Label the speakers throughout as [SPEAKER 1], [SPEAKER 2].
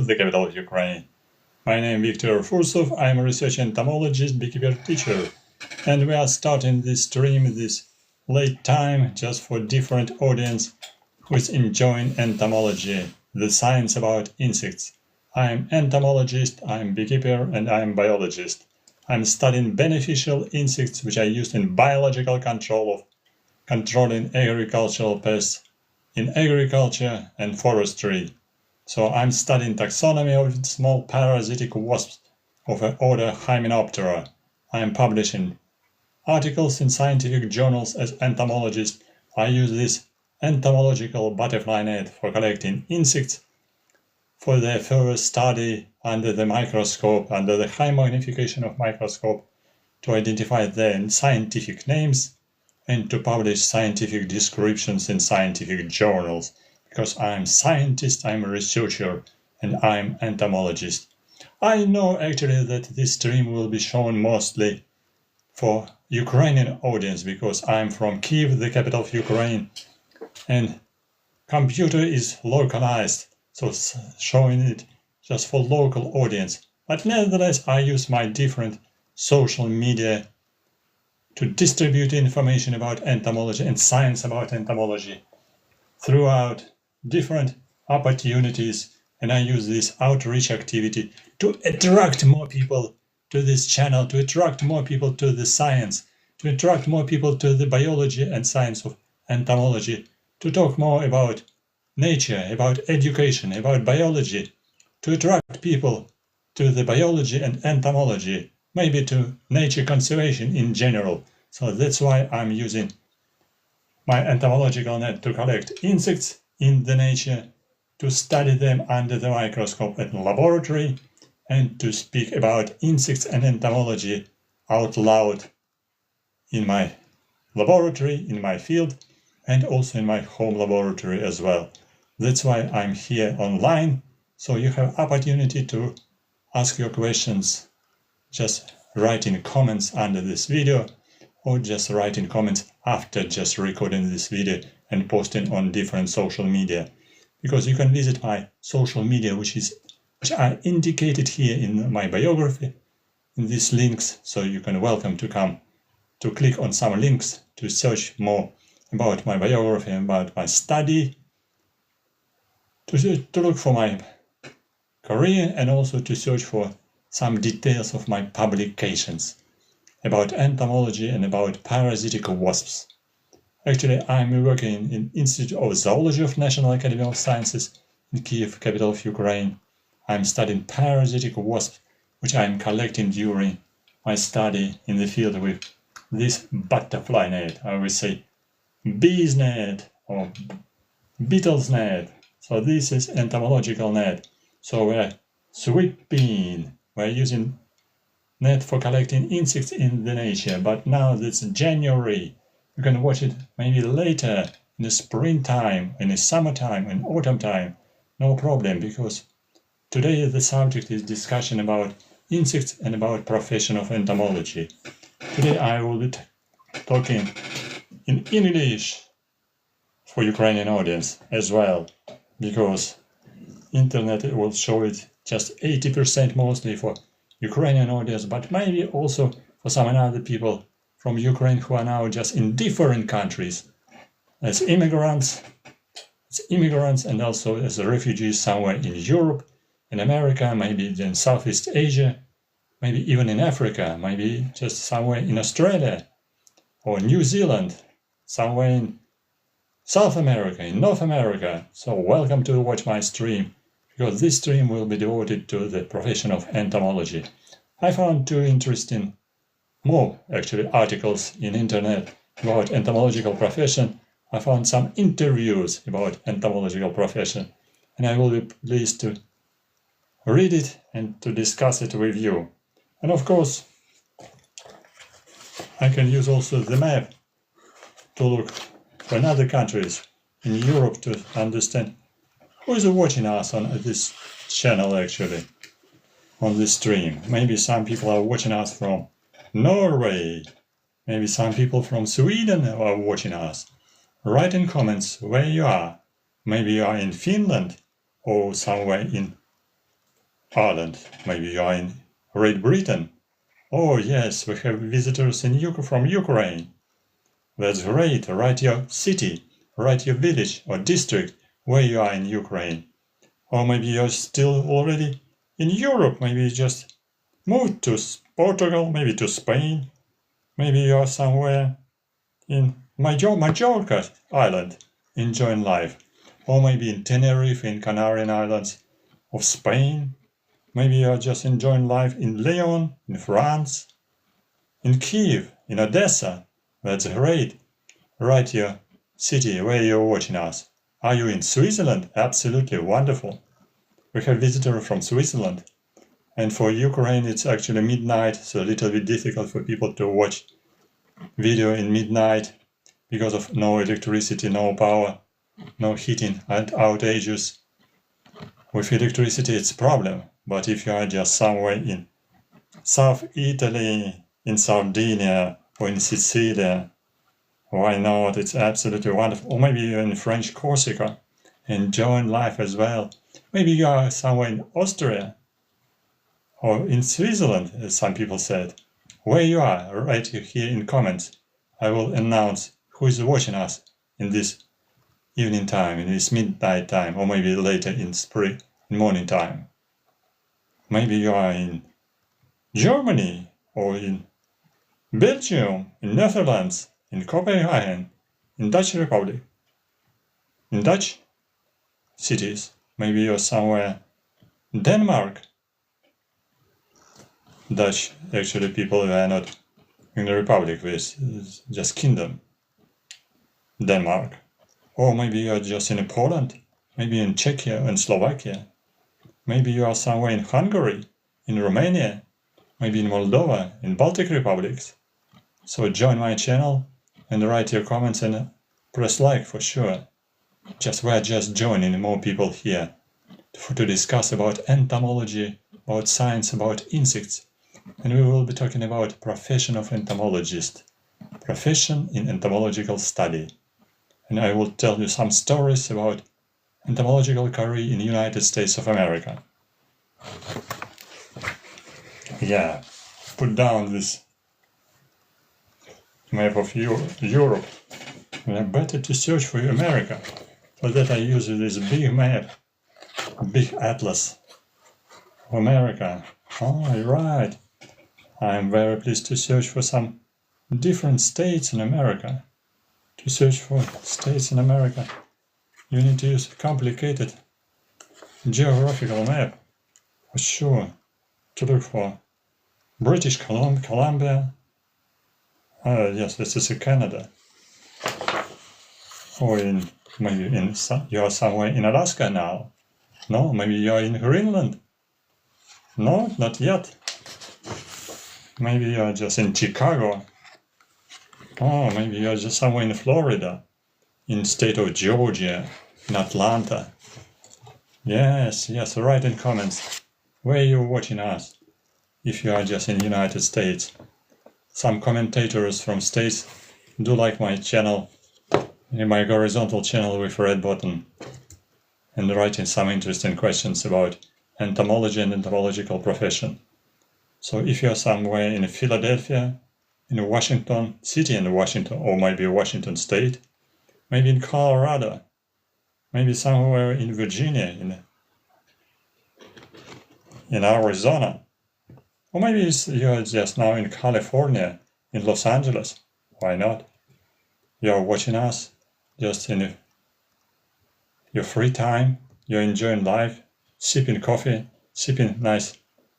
[SPEAKER 1] the capital of Ukraine. My name is Victor Fursov, I am a research entomologist, beekeeper teacher, and we are starting this stream this late time just for different audience who is enjoying entomology, the science about insects. I am entomologist, I am beekeeper, and I am biologist. I am studying beneficial insects which are used in biological control of controlling agricultural pests in agriculture and forestry. So I'm studying taxonomy of small parasitic wasps of the order Hymenoptera. I am publishing articles in scientific journals as entomologist. I use this entomological butterfly net for collecting insects for their further study under the microscope, under the high magnification of microscope, to identify their scientific names and to publish scientific descriptions in scientific journals. Because I'm a scientist, I'm a researcher, and I'm entomologist. I know actually that this stream will be shown mostly for Ukrainian audience because I'm from Kyiv, the capital of Ukraine, and computer is localized, so showing it just for local audience. But nevertheless, I use my different social media to distribute information about entomology and science about entomology throughout different opportunities, and I use this outreach activity to attract more people to this channel, to attract more people to the science, to attract more people to the biology and science of entomology, to talk more about nature, about education, about biology, to attract people to the biology and entomology, maybe to nature conservation in general. So that's why I'm using my entomological net to collect insects in the nature, to study them under the microscope at the laboratory, and to speak about insects and entomology out loud in my laboratory, in my field, and also in my home laboratory as well. That's why I'm here online, so you have opportunity to ask your questions, just write in comments under this video, or just write in comments after just recording this video and posting on different social media. Because you can visit my social media, which are indicated here in my biography, in these links, so you can welcome to come to click on some links to search more about my biography, about my study, to look for my career, and also to search for some details of my publications about entomology and about parasitic wasps. Actually, I'm working in Institute of Zoology of National Academy of Sciences in Kyiv, capital of Ukraine. I'm studying parasitic wasps, which I'm collecting during my study in the field with this butterfly net. I would say bee's net or beetle's net. So this is entomological net. So we're sweeping, we're using net for collecting insects in the nature, but now it's January. You can watch it maybe later in the springtime, in the summertime, in autumn time. No problem, because today the subject is discussion about insects and about profession of entomology. Today I will be talking in English for Ukrainian audience as well, because internet will show it just 80% mostly for Ukrainian audience, but maybe also for some other people from Ukraine who are now just in different countries as immigrants and also as refugees somewhere in Europe, in America, maybe in Southeast Asia, maybe even in Africa, maybe just somewhere in Australia or New Zealand, somewhere in South America, in North America. So welcome to watch my stream, because this stream will be devoted to the profession of entomology. I found two interesting more actually articles in internet about entomological profession. I found some interviews about entomological profession, and I will be pleased to read it and to discuss it with you. And of course, I can use also the map to look for other countries in Europe to understand who is watching us on this channel actually, on this stream. Maybe some people are watching us from Norway, maybe some people from Sweden are watching us. Write in comments where you are. Maybe you are in Finland or somewhere in Ireland. Maybe you are in Great Britain. Oh yes, we have visitors from Ukraine. That's great. Write your city, write your village or district where you are in Ukraine. Or maybe you're still already in Europe. Maybe you just moved to Portugal, maybe to Spain. Maybe you're somewhere in Majorca Island, enjoying life. Or maybe in Tenerife, in Canarian Islands of Spain. Maybe you're just enjoying life in Lyon, in France, in Kyiv, in Odessa. That's great. Write your city where you're watching us. Are you in Switzerland? Absolutely wonderful. We have visitors from Switzerland. And for Ukraine, it's actually midnight, so a little bit difficult for people to watch video in midnight because of no electricity, no power, no heating and outages. With electricity, it's a problem. But if you are just somewhere in South Italy, in Sardinia, or in Sicily, why not? It's absolutely wonderful. Or maybe you're in French Corsica, enjoying life as well. Maybe you are somewhere in Austria, or in Switzerland, as some people said. Where you are, write here in comments. I will announce who is watching us in this evening time, in this midnight time, or maybe later in spring, in morning time. Maybe you are in Germany, or in Belgium, in Netherlands, in Copenhagen, in Dutch Republic, in Dutch cities. Maybe you're somewhere in Denmark. Dutch, actually, people are not in the Republic, it's just kingdom. Denmark. Or maybe you're just in Poland, maybe in Czechia and Slovakia. Maybe you are somewhere in Hungary, in Romania, maybe in Moldova, in Baltic republics. So join my channel and write your comments and press like for sure. We're just joining more people here to discuss about entomology, about science, about insects. And we will be talking about profession of entomologist, profession in entomological study. And I will tell you some stories about entomological career in the United States of America. Yeah, put down this map of Europe. And better to search for America. For that I use this big map, big atlas of America. Oh, right. I'm very pleased to search for some different states in America. To search for states in America, you need to use a complicated geographical map, for sure, to look for British Columbia. Yes, this is Canada. Or maybe you are somewhere in Alaska now. No, maybe you are in Greenland. No, not yet. Maybe you are just in Chicago. Oh, maybe you are just somewhere in Florida, in the state of Georgia, in Atlanta. Yes, write in comments where you're watching us, if you are just in the United States. Some commentators from states do like my channel, in my horizontal channel with red button, and writing some interesting questions about entomology and entomological profession. So if you're somewhere in Philadelphia, in Washington City and Washington, or maybe Washington State, maybe in Colorado, maybe somewhere in Virginia, in Arizona, or maybe you're just now in California, in Los Angeles. Why not? You're watching us just in your free time, you're enjoying life, sipping coffee, sipping nice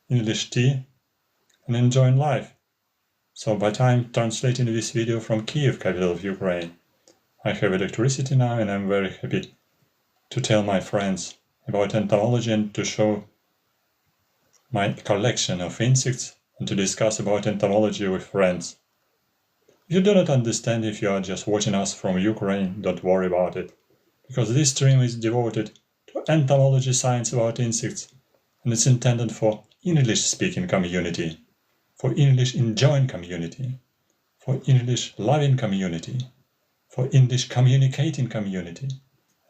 [SPEAKER 1] English tea, and enjoying life. So by time translating this video from Kyiv, capital of Ukraine, I have electricity now and I'm very happy to tell my friends about entomology and to show my collection of insects and to discuss about entomology with friends. If you do not understand, if you are just watching us from Ukraine, don't worry about it, because this stream is devoted to entomology science about insects and it's intended for English-speaking community, for English-enjoying community, for English-loving community, for English-communicating community,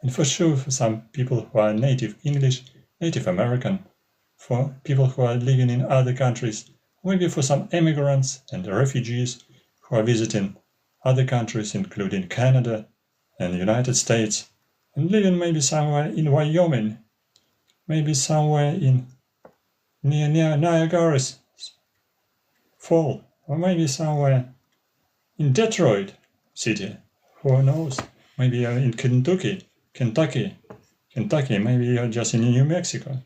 [SPEAKER 1] and for sure for some people who are native English, native American, for people who are living in other countries, maybe for some immigrants and refugees who are visiting other countries, including Canada and the United States, and living maybe somewhere in Wyoming, maybe somewhere near Niagara's Fall, or maybe somewhere in Detroit City, who knows? Maybe you're in Kentucky, maybe you're just in New Mexico.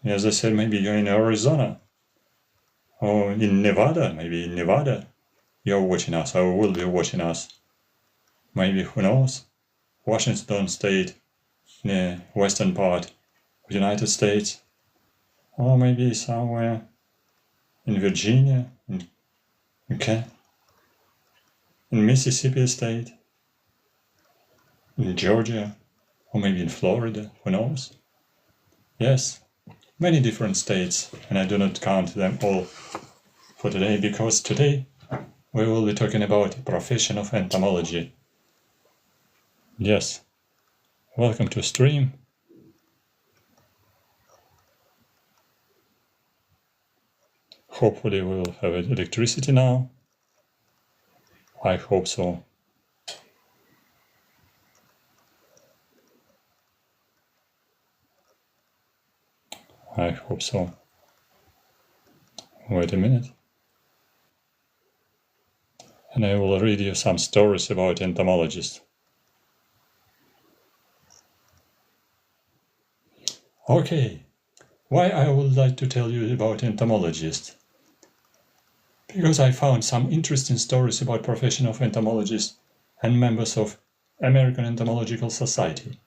[SPEAKER 1] As I said, maybe you're in Arizona, or in Nevada, maybe in Nevada you're watching us, or will be watching us. Maybe, who knows, Washington State, the western part of the United States, or maybe somewhere in Virginia, in Mississippi State, in Georgia, or maybe in Florida, who knows? Yes, many different states, and I do not count them all for today, because today we will be talking about the profession of entomology. Yes, welcome to stream. Hopefully we will have electricity now. I hope so. I hope so. Wait a minute. And I will read you some stories about entomologists. Okay, why I would like to tell you about entomologists? Because I found some interesting stories about profession of entomologists and members of American Entomological Society.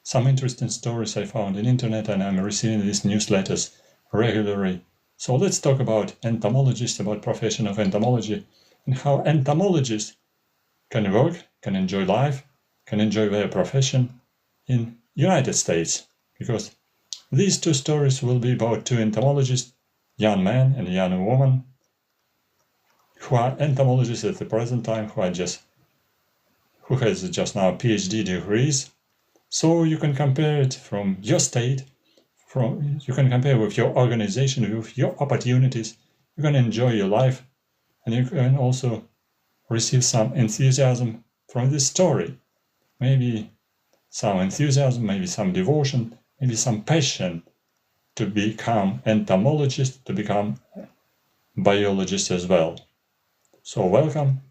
[SPEAKER 1] Some interesting stories I found on internet, and I'm receiving these newsletters regularly. So let's talk about entomologists, about profession of entomology, and how entomologists can work, can enjoy life, can enjoy their profession in United States. Because these two stories will be about two entomologists, young man and young woman, who are entomologists at the present time, who has just now PhD degrees. So you can compare it from your state, you can compare with your organization, with your opportunities. You can enjoy your life, and you can also receive some enthusiasm from this story. Maybe some enthusiasm, maybe some devotion, maybe some passion to become entomologist, to become biologist as well. So welcome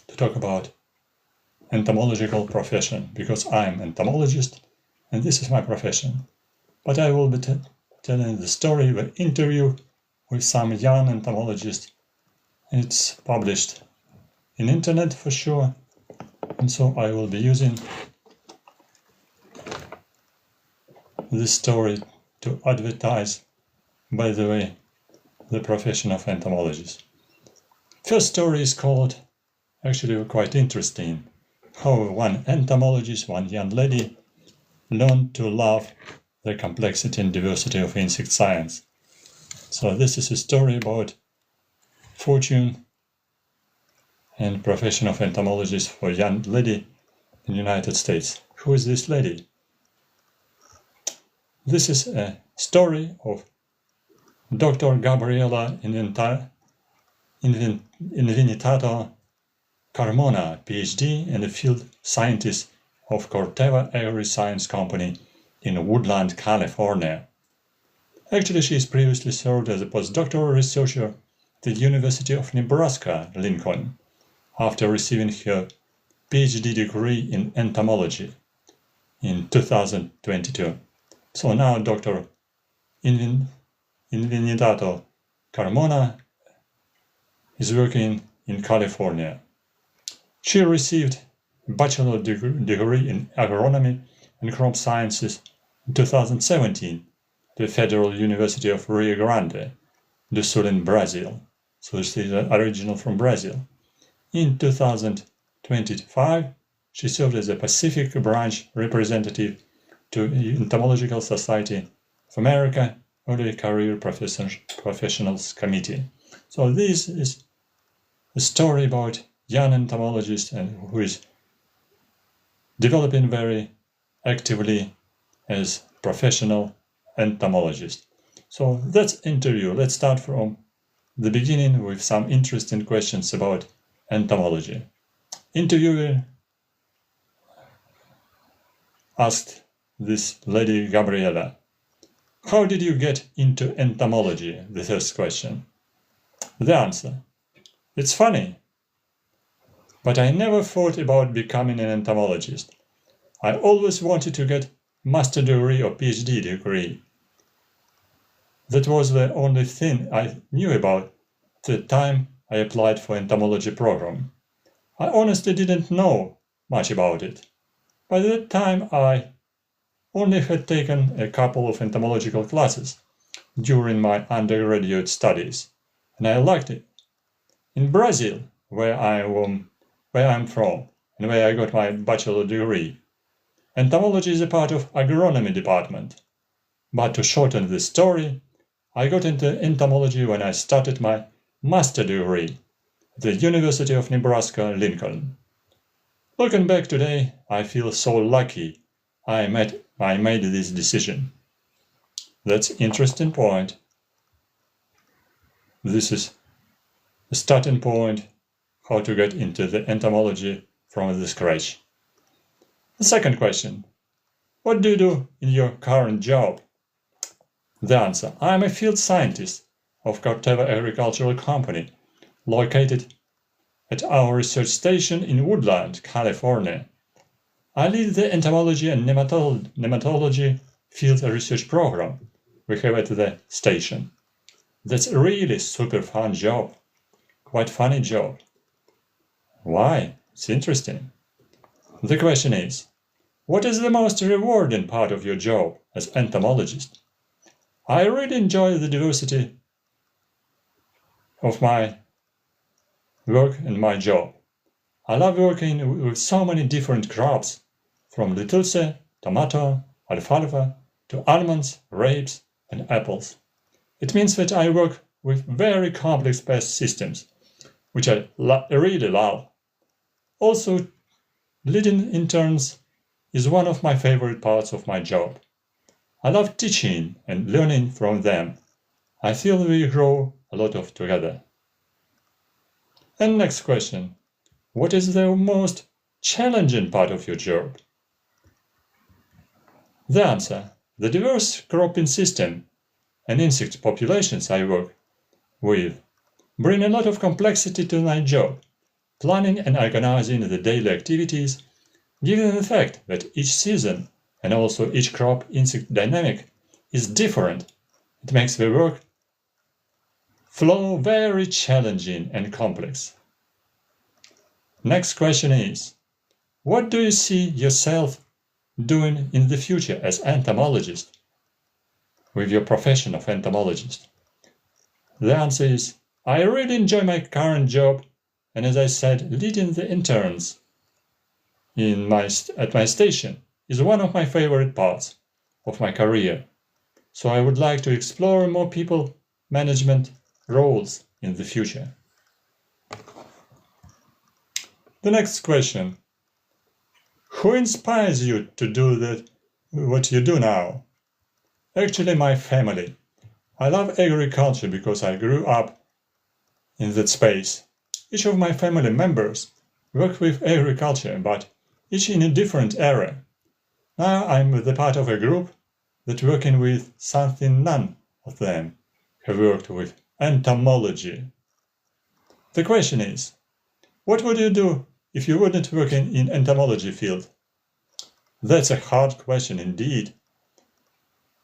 [SPEAKER 1] to talk about entomological profession, because I'm entomologist and this is my profession. But I will be telling the story, the interview with some young entomologist. It's published in internet for sure, and so I will be using this story to advertise, by the way, the profession of entomologist. First story is called, actually quite interesting, how one entomologist, one young lady, learned to love the complexity and diversity of insect science. So this is a story about fortune and profession of entomologist for a young lady in the United States. Who is this lady? This is a story of Dr. Gabriella Invenitato Carmona, PhD and a field scientist of Corteva Agri Science Company in Woodland, California. Actually, she has previously served as a postdoctoral researcher at the University of Nebraska, Lincoln, after receiving her PhD degree in entomology in 2022. So now Dr. Invenitato Carmona is working in California. She received a bachelor degree in agronomy and crop sciences in 2017 at the Federal University of Rio Grande do Sul in Brazil. So she is original from Brazil. In 2025, she served as a Pacific branch representative to the Entomological Society of America Early Career Professionals Committee. So this is a story about young entomologist and who is developing very actively as professional entomologist. So that's interview. Let's start from the beginning with some interesting questions about entomology. Interviewer asked this lady Gabriela, "How did you get into entomology?" The first question. The answer: "It's funny, but I never thought about becoming an entomologist. I always wanted to get master degree or PhD degree. That was the only thing I knew about the time I applied for entomology program. I honestly didn't know much about it. By that time I only had taken a couple of entomological classes during my undergraduate studies, and I liked it. In Brazil, where I'm from, and where I got my bachelor degree, entomology is a part of agronomy department. But to shorten the story, I got into entomology when I started my master degree at the University of Nebraska, Lincoln. Looking back today, I feel so lucky I made this decision." That's an interesting point. This is a starting point how to get into the entomology from the scratch. The second question: "What do you do in your current job?" The answer: "I am a field scientist of Corteva Agricultural Company, located at our research station in Woodland, California. I lead the entomology and nematology field research program we have at the station. That's a really super fun job. Quite funny job." Why? It's interesting. The question is, what is the most rewarding part of your job as entomologist? I really enjoy the diversity of my work and my job. I love working with so many different crops, from lettuce, tomato, alfalfa, to almonds, grapes, and apples. It means that I work with very complex pest systems, which I really love. Also, leading interns is one of my favorite parts of my job. I love teaching and learning from them. I feel we grow a lot together. And next question: what is the most challenging part of your job? The answer: the diverse cropping system and insect populations I work with bring a lot of complexity to my job. Planning and organizing the daily activities, given the fact that each season and also each crop insect dynamic is different, it makes the work flow very challenging and complex. Next question is: what do you see yourself doing in the future as entomologist with your profession of entomologist? The answer is: I really enjoy my current job, and as I said, leading the interns at my station is one of my favorite parts of my career. So I would like to explore more people management roles in the future. The next question: who inspires you to do what you do now? Actually, my family. I love agriculture because I grew up in that space. Each of my family members work with agriculture, but each in a different area. Now I'm the part of a group that working with something none of them have worked with: entomology. The question is, what would you do if you wouldn't work in entomology field? That's a hard question indeed.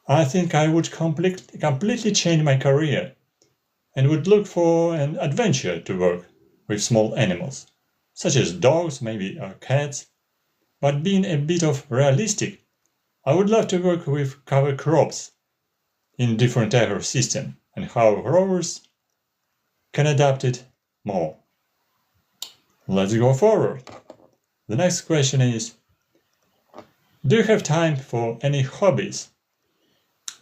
[SPEAKER 1] I think I would completely change my career and would look for an adventure to work with small animals, such as dogs, maybe cats. But being a bit of realistic, I would love to work with cover crops in different ecosystem and how growers can adapt it more. Let's go forward. The next question is, do you have time for any hobbies?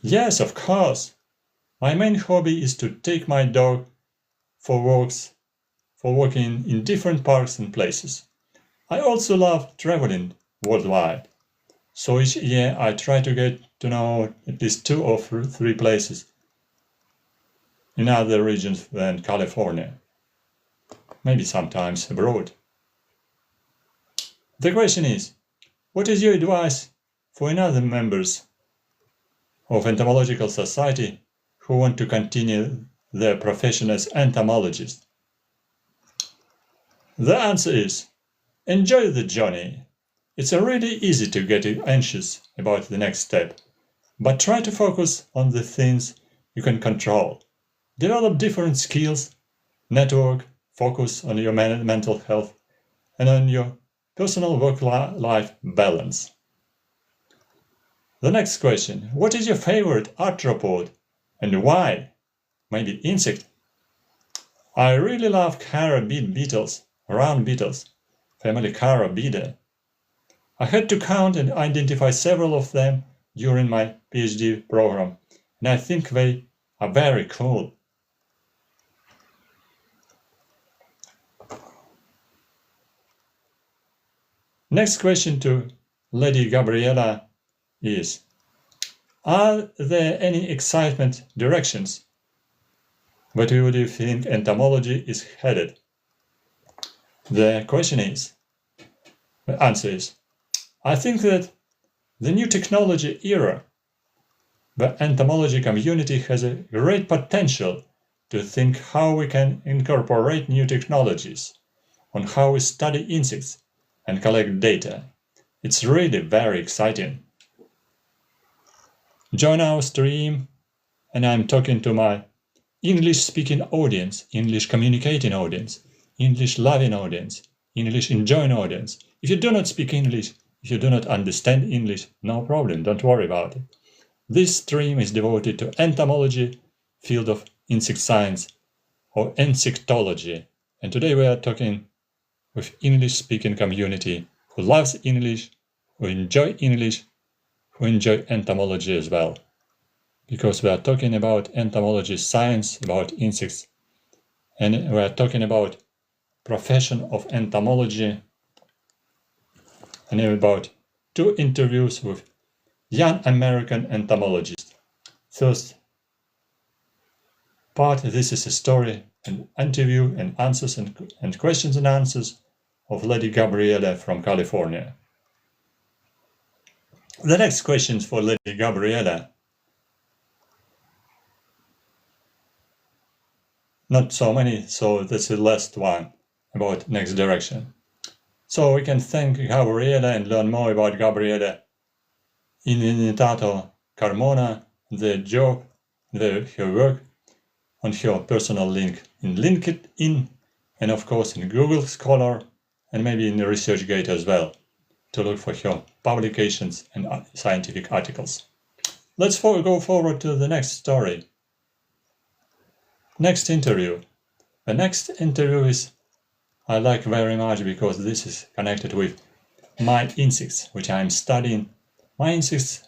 [SPEAKER 1] Yes, of course. My main hobby is to take my dog for walking in different parks and places. I also love traveling worldwide. So each year I try to get to know at least 2 or 3 places in other regions than California, maybe sometimes abroad. The question is, what is your advice for other members of Entomological Society who want to continue their profession as entomologists? The answer is, enjoy the journey. It's really easy to get anxious about the next step, but try to focus on the things you can control. Develop different skills, network, focus on your mental health, and on your personal work-life balance. The next question, what is your favorite arthropod and why? Maybe insect? I really love carabid beetles, round beetles, family Carabidae. I had to count and identify several of them during my PhD program, and I think they are very cool. Next question to Lady Gabriela is, are there any excitement directions? Where do you think entomology is headed? The question is, the answer is, I think that the new technology era, the entomology community has a great potential to think how we can incorporate new technologies on how we study insects and collect data. It's really very exciting. Join our stream, and I'm talking to my English-speaking audience, English-communicating audience, English-loving audience, English-enjoying audience. If you do not speak English, if you do not understand English, no problem, don't worry about it. This stream is devoted to entomology, field of insect science, or insectology. And today we are talking with English-speaking community who loves English, who enjoy English, who enjoy entomology as well. Because we are talking about entomology science, about insects, and we are talking about profession of entomology, and about 2 interviews with young American entomologists. First part, this is a story, an interview and answers and questions and answers of Lady Gabriela from California. The next questions for Lady Gabriela. Not so many, so that's the last one about next direction. So we can thank Gabriela and learn more about Gabriela in Initato Carmona, their job, her work, on her personal link in LinkedIn, and of course in Google Scholar, and maybe in ResearchGate as well, to look for her publications and scientific articles. Let's go forward to the next story. Next interview. The next interview is I like very much because this is connected with my insects, which I'm studying. My insects,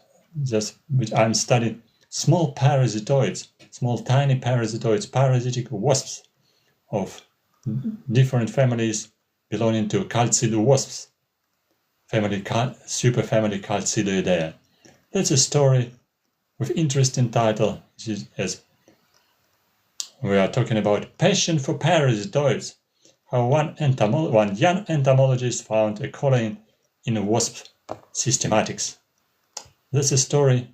[SPEAKER 1] which I'm studying, small parasitoids, small tiny parasitoids, parasitic wasps of different families belonging to Calcid wasps, superfamily Calcidoidea. That's a story with interesting title, as we are talking about passion for parasitoids. How one young entomologist found a colony in wasp systematics. That's a story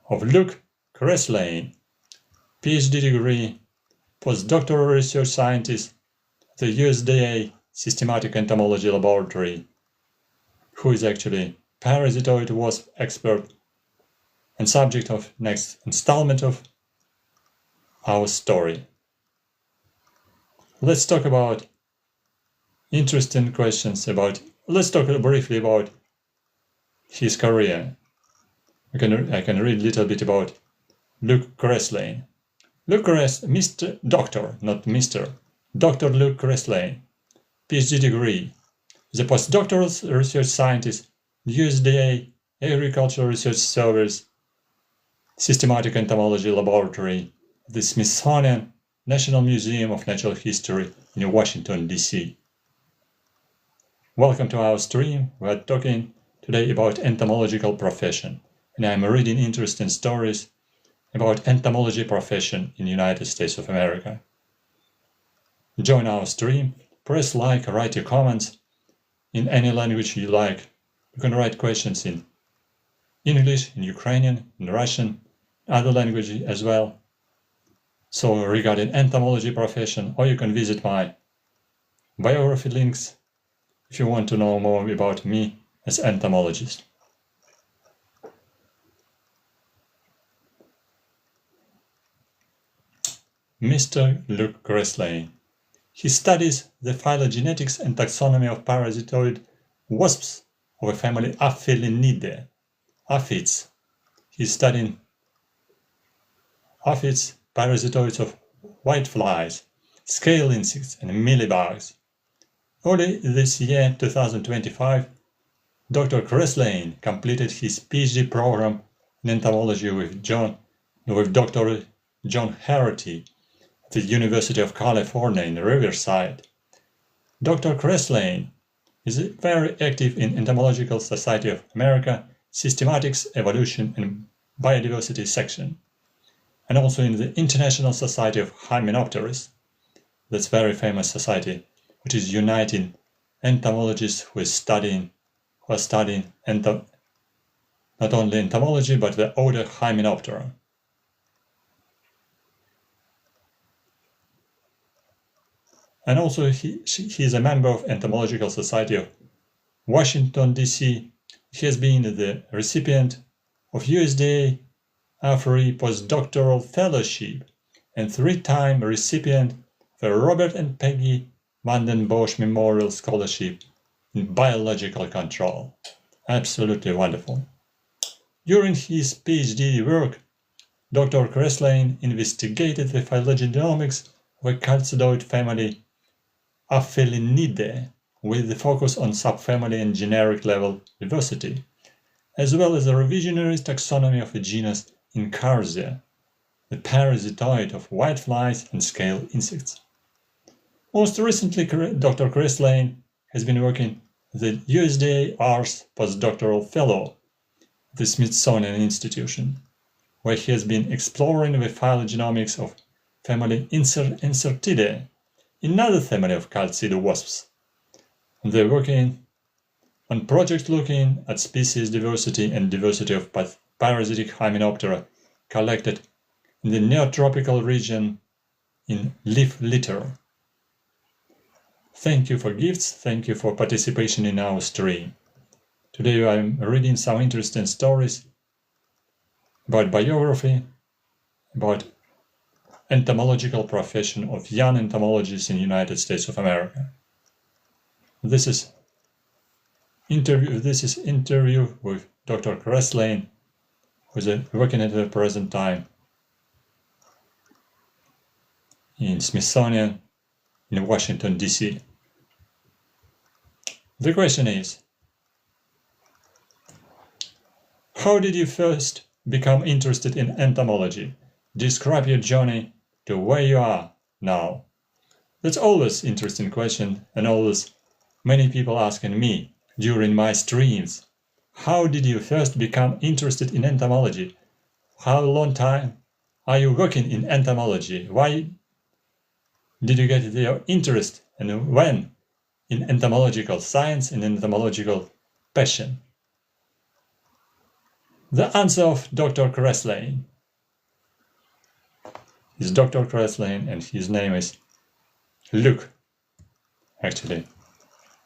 [SPEAKER 1] of Luke Creslane, PhD degree, postdoctoral research scientist at the USDA Systematic Entomology Laboratory, who is actually parasitoid wasp expert and subject of next installment of our story. Let's talk about interesting questions let's talk briefly about his career. I can read a little bit about Luke Creslane. Mr. Doctor, not Mr. Dr. Luke Creslane, PhD degree, the postdoctoral research scientist, USDA Agricultural Research Service, Systematic Entomology Laboratory, the Smithsonian National Museum of Natural History in Washington, D.C. Welcome to our stream. We are talking today about entomological profession, and I'm reading interesting stories about entomology profession in the United States of America. Join our stream, press like, write your comments in any language you like. You can write questions in English, in Ukrainian, in Russian, other languages as well. So regarding entomology profession, or you can visit my biography links if you want to know more about me as entomologist. Mr. Luke Greslane. He studies the phylogenetics and taxonomy of parasitoid wasps of a family Aphelinidae, aphids. He's studying aphids, parasitoids of whiteflies, scale insects, and mealybugs. Early this year, 2025, Dr. Greslane completed his PhD program in entomology with Dr. John Harity at the University of California in Riverside. Dr. Greslane is very active in Entomological Society of America, Systematics, Evolution, and Biodiversity section, and also in the International Society of Hymenopterist. That's a very famous society, which is uniting entomologists who are studying not only entomology but the order Hymenoptera. And also he is a member of Entomological Society of Washington, D.C. He has been the recipient of USDA AFRI postdoctoral fellowship and 3-time recipient of the Robert and Peggy Vanden Bosch Memorial Scholarship in Biological Control. Absolutely wonderful. During his PhD work, Dr. Greslane investigated the phylogenomics of a calcidoid family Aphelinidae with the focus on subfamily and generic level diversity, as well as a revisionist taxonomy of a genus Incarsia, the parasitoid of whiteflies and scale insects. Most recently, Dr. Greslane has been working as the USDA Ars postdoctoral fellow at the Smithsonian Institution, where he has been exploring the phylogenomics of family Incertidae, another family of calcid wasps. And they're working on projects looking at species diversity and diversity of parasitic Hymenoptera collected in the neotropical region in leaf litter. Thank you for gifts, thank you for participation in our stream. Today I'm reading some interesting stories about biography, about entomological profession of young entomologists in the United States of America. This is interview with Dr. Greslane, who is working at the present time in Smithsonian in Washington, D.C. The question is, how did you first become interested in entomology? Describe your journey to where you are now. That's always an interesting question, and always many people asking me during my streams. How did you first become interested in entomology? How long time are you working in entomology? Why did you get your interest, and when, in entomological science and entomological passion? The answer of Dr. Greslane is Dr. Greslane, and his name is Luke. Actually,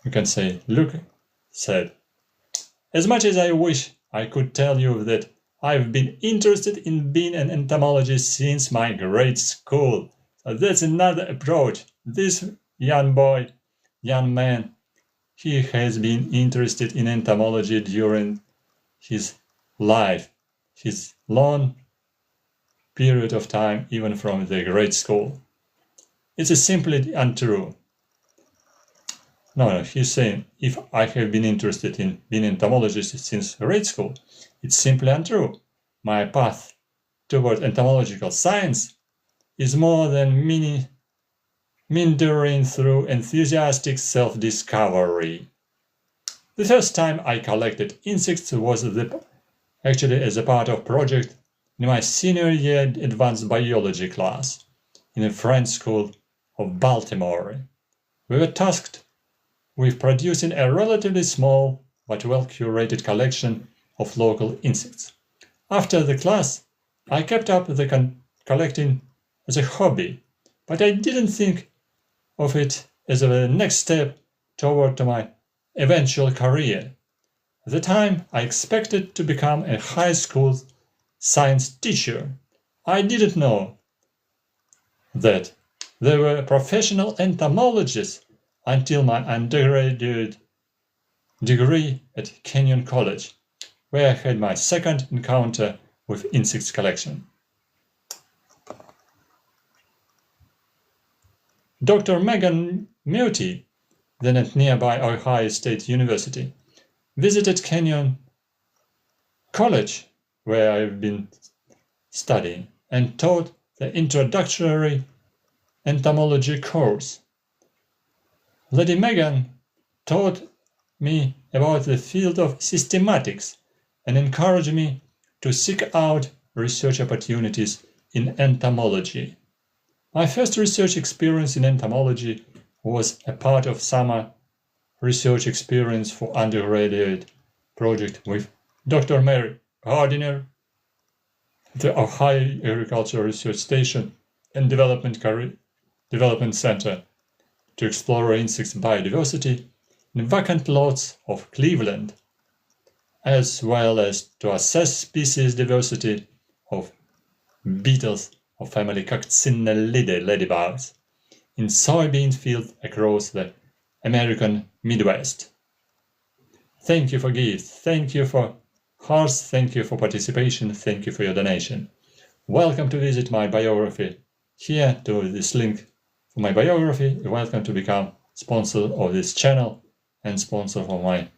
[SPEAKER 1] you can say Luke said, "As much as I wish I could tell you that I've been interested in being an entomologist since my grade school. So that's another approach. This young man, he has been interested in entomology during his life, his long period of time, even from the grade school. It's simply untrue. No, he's saying, if I have been interested in being an entomologist since grade school, it's simply untrue. My path toward entomological science is more than meandering through enthusiastic self-discovery. The first time I collected insects was actually as a part of project in my senior year advanced biology class in a French school of Baltimore. We were tasked with producing a relatively small but well-curated collection of local insects. After the class, I kept up the collecting as a hobby, but I didn't think of it as a next step toward my eventual career. At the time, I expected to become a high school science teacher. I didn't know that there were professional entomologists until my undergraduate degree at Kenyon College, where I had my second encounter with insects collection. Dr. Megan Muti, then at nearby Ohio State University, visited Kenyon College, where I've been studying, and taught the introductory entomology course. Lady Megan taught me about the field of systematics and encouraged me to seek out research opportunities in entomology. My first research experience in entomology was a part of summer research experience for undergraduate project with Dr. Mary Gardiner, the Ohio Agricultural Research Station and Development Center, to explore insects biodiversity in vacant lots of Cleveland, as well as to assess species diversity of beetles of family Coccinellidae ladybugs in soybean fields across the American Midwest. Thank you for gifts, thank you for hearts, thank you for participation, thank you for your donation. Welcome to visit my biography. Here to this link for my biography. Welcome to become sponsor of this channel and sponsor for my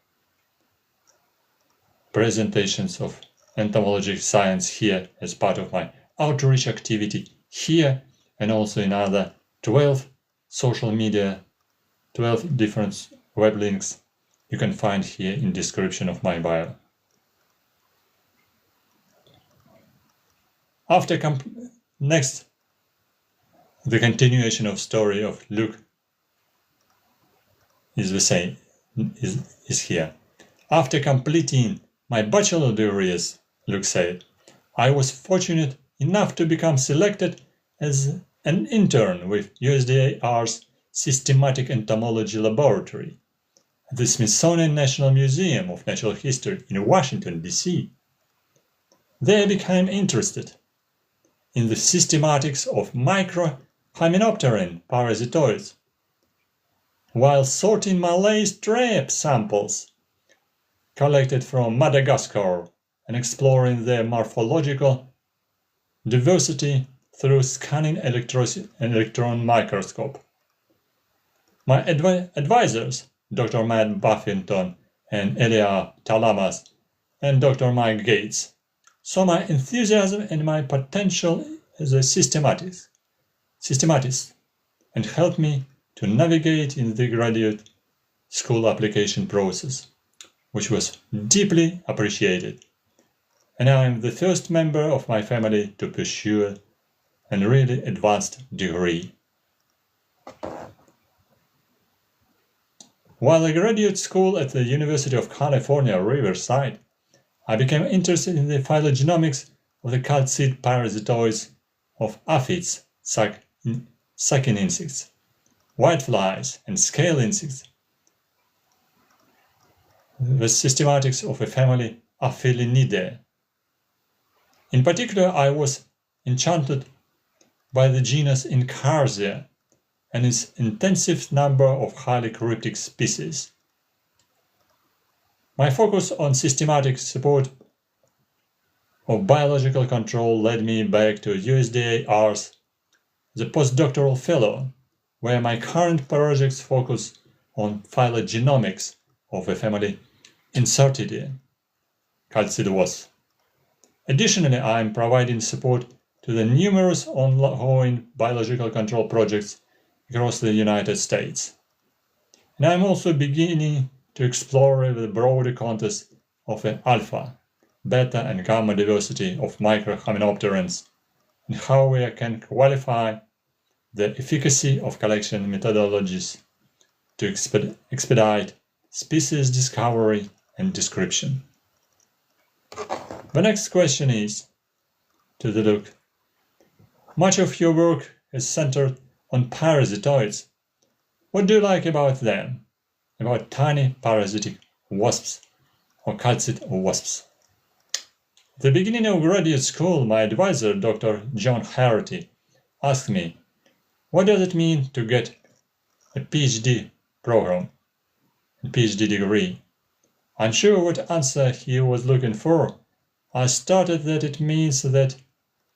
[SPEAKER 1] presentations of entomology science here as part of my outreach activity here and also in other 12 social media, 12 different web links you can find here in description of my bio. Next, the continuation of story of Luke is the same, is here. After completing my bachelor degree, as Luke said, I was fortunate enough to become selected as an intern with USDA's Systematic Entomology Laboratory at the Smithsonian National Museum of Natural History in Washington, D.C. There I became interested in the systematics of micro-hymenopteran parasitoids while sorting Malay strep samples collected from Madagascar and exploring their morphological diversity through scanning electron microscope. My advisors, Dr. Matt Buffington and Elia Talamas and Dr. Mike Gates, saw my enthusiasm and my potential as a systematist and helped me to navigate in the graduate school application process, which was deeply appreciated. And I am the first member of my family to pursue a really advanced degree. While at graduate school at the University of California, Riverside, I became interested in the phylogenomics of the calcite parasitoids of aphids, sucking insects, whiteflies, and scale insects. The systematics of a family Aphilinidae. In particular, I was enchanted by the genus Incarsia and its intensive number of highly cryptic species. My focus on systematic support of biological control led me back to USDA-ARS, the postdoctoral fellow, where my current projects focus on phylogenomics of the family Incertidae, Calcidoes. Additionally, I am providing support to to the numerous ongoing biological control projects across the United States. And I'm also beginning to explore the broader context of the alpha, beta and gamma diversity of microhymenopterans and how we can qualify the efficacy of collection methodologies to expedite species discovery and description. The next question is, to the look, much of your work is centered on parasitoids. What do you like about them? About tiny parasitic wasps or calcid wasps? At the beginning of graduate school, my advisor, Dr. John Harity, asked me, what does it mean to get a PhD program, a PhD degree? Unsure what answer he was looking for, I started that it means that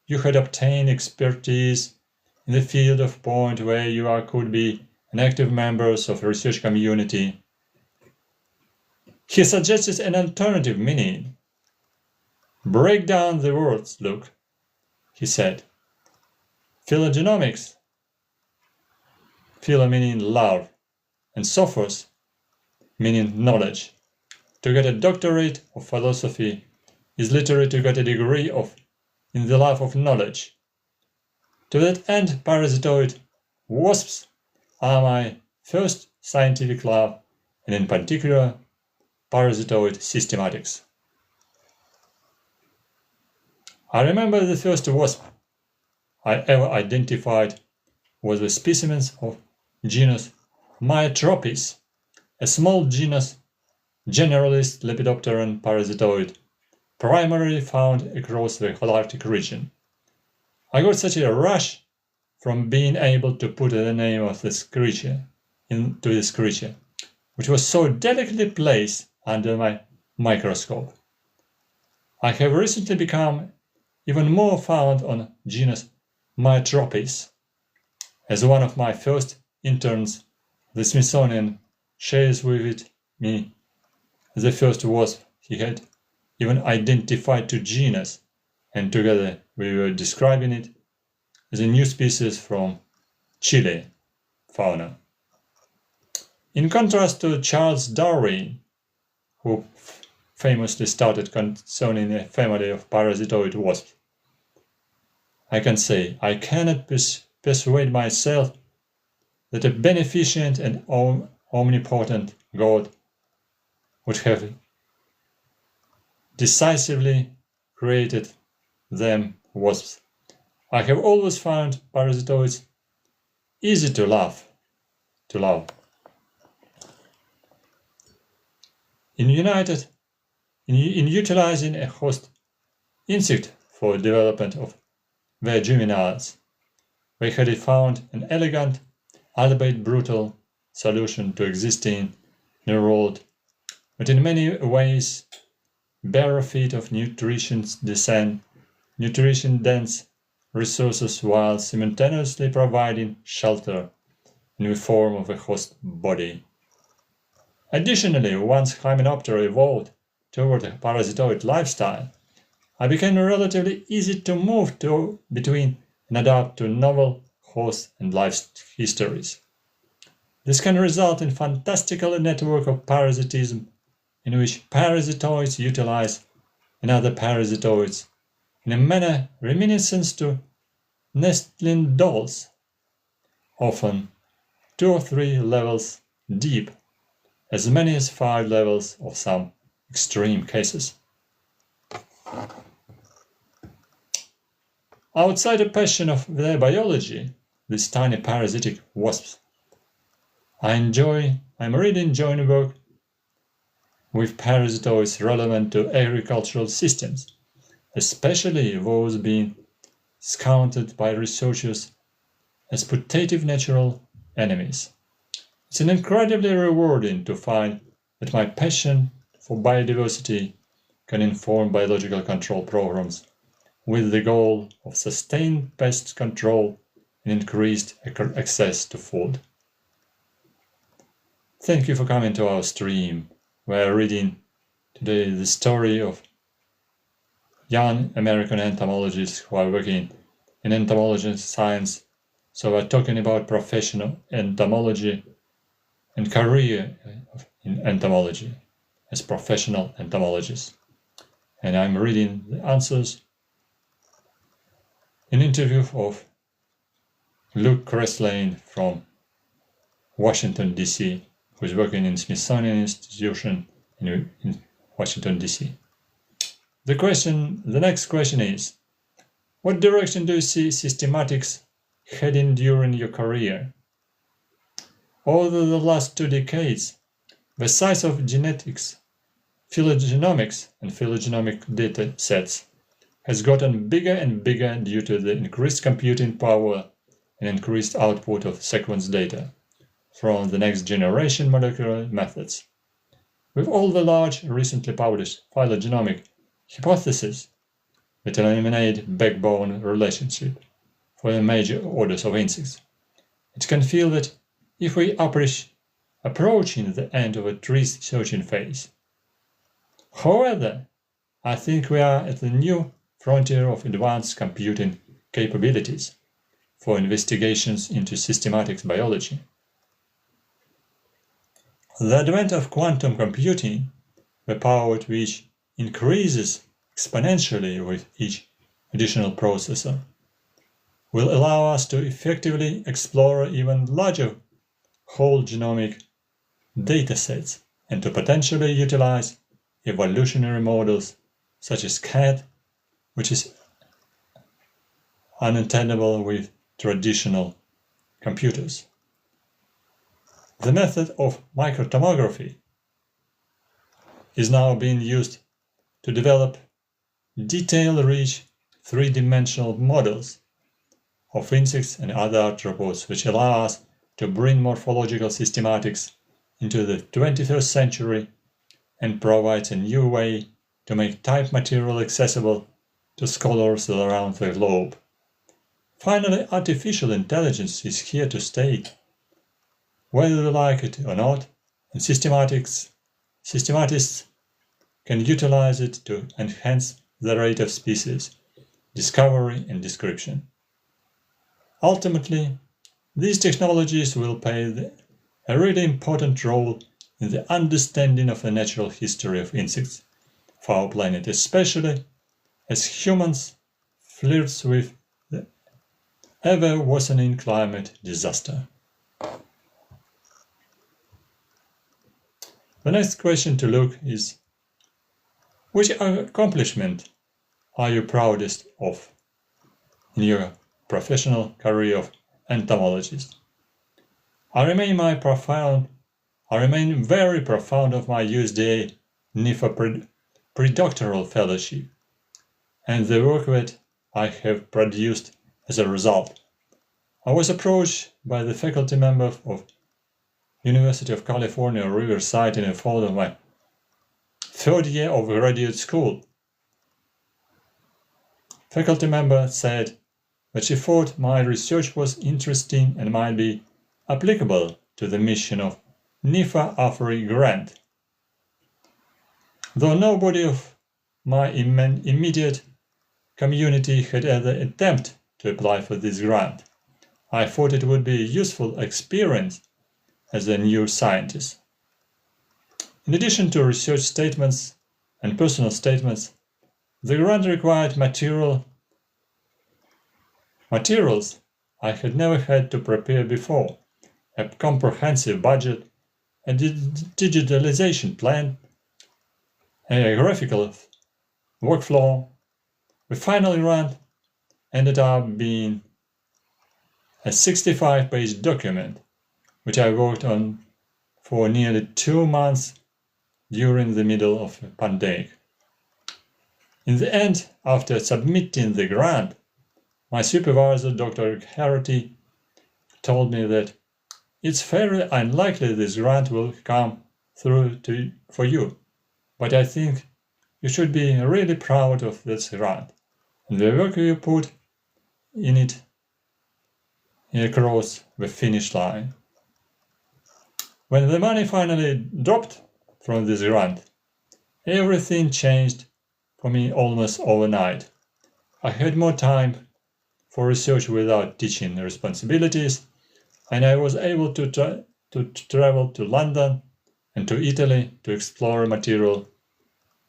[SPEAKER 1] you had obtained expertise in the field of point where you could be an active member of a research community. He suggested an alternative meaning. Break down the words, look, he said. Phylogenomics, philo meaning love, and sophos meaning knowledge. To get a doctorate of philosophy is literally to get a degree in the love of knowledge. To that end, parasitoid wasps are my first scientific love, and in particular, parasitoid systematics. I remember the first wasp I ever identified was the specimens of genus Myotropis, a small genus generalist lepidopteran parasitoid, primarily found across the Arctic region. I got such a rush from being able to put the name of this creature into this creature, which was so delicately placed under my microscope. I have recently become even more fond on genus Myotropis. As one of my first interns, the Smithsonian shares with me the first wasp he had even identified to genus, and together we were describing it as a new species from Chile fauna. In contrast to Charles Darwin, who famously started concerning a family of parasitoid wasps, I can say I cannot persuade myself that a beneficent and omnipotent God would have decisively created them wasps. I have always found parasitoids easy to love. In utilizing a host insect for development of their juveniles, they had found an elegant, albeit brutal, solution to existing in the world, but in many ways bereft of nutrition-dense resources while simultaneously providing shelter in the form of a host body. Additionally, once Hymenoptera evolved toward a parasitoid lifestyle, it became relatively easy to move between and adapt to novel host and life histories. This can result in a fantastical network of parasitism in which parasitoids utilize another parasitoids in a manner reminiscent to nestling dolls, often 2 or 3 levels deep, as many as 5 levels of some extreme cases. Outside a passion of their biology, these tiny parasitic wasps, I'm really enjoying work with parasitoids relevant to agricultural systems, especially those being scouted by researchers as putative natural enemies. It's incredibly rewarding to find that my passion for biodiversity can inform biological control programs with the goal of sustained pest control and increased access to food. Thank you for coming to our stream. We are reading today the story of young American entomologists who are working in entomology science. So we're talking about professional entomology and career in entomology as professional entomologists. And I'm reading the answers. An interview of Luke Cresslane from Washington, D.C., who's working in Smithsonian Institution in Washington, D.C. The next question is, what direction do you see systematics heading during your career? Over the last 2 decades, the size of genetics, phylogenomics, and phylogenomic data sets has gotten bigger and bigger due to the increased computing power and increased output of sequence data from the next generation molecular methods. With all the large, recently published phylogenomic hypotheses that eliminate backbone relationship for the major orders of insects, it can feel that if we approaching the end of a tree searching phase. However, I think we are at the new frontier of advanced computing capabilities for investigations into systematics biology. The advent of quantum computing, the power of which increases exponentially with each additional processor, will allow us to effectively explore even larger whole genomic datasets and to potentially utilize evolutionary models such as CAT, which is unattainable with traditional computers. The method of microtomography is now being used to develop detail-rich three-dimensional models of insects and other arthropods, which allow us to bring morphological systematics into the 21st century and provides a new way to make type material accessible to scholars around the globe. Finally, artificial intelligence is here to stay. Whether we like it or not, and systematists can utilize it to enhance the rate of species discovery and description. Ultimately, these technologies will play a really important role in the understanding of the natural history of insects for our planet, especially as humans flirt with the ever-worsening climate disaster. The next question to look is, which accomplishment are you proudest of in your professional career of entomologist? I remain very profound of my USDA NIFA predoctoral fellowship and the work that I have produced as a result. I was approached by the faculty member of University of California, Riverside in the fall of my third year of graduate school. Faculty member said that she thought my research was interesting and might be applicable to the mission of NIFA AFRI grant. Though nobody of my immediate community had ever attempted to apply for this grant, I thought it would be a useful experience as a new scientist. In addition to research statements and personal statements, the grant required materials I had never had to prepare before, a comprehensive budget, a digitalization plan, a graphical workflow. The final grant ended up being a 65-page document, which I worked on for nearly 2 months during the middle of the pandemic. In the end, after submitting the grant, my supervisor, Dr. Harity, told me that it's very unlikely this grant will come through for you, but I think you should be really proud of this grant and the work you put in it across the finish line. When the money finally dropped from this grant, everything changed for me almost overnight. I had more time for research without teaching responsibilities, and I was able to travel to London and to Italy to explore material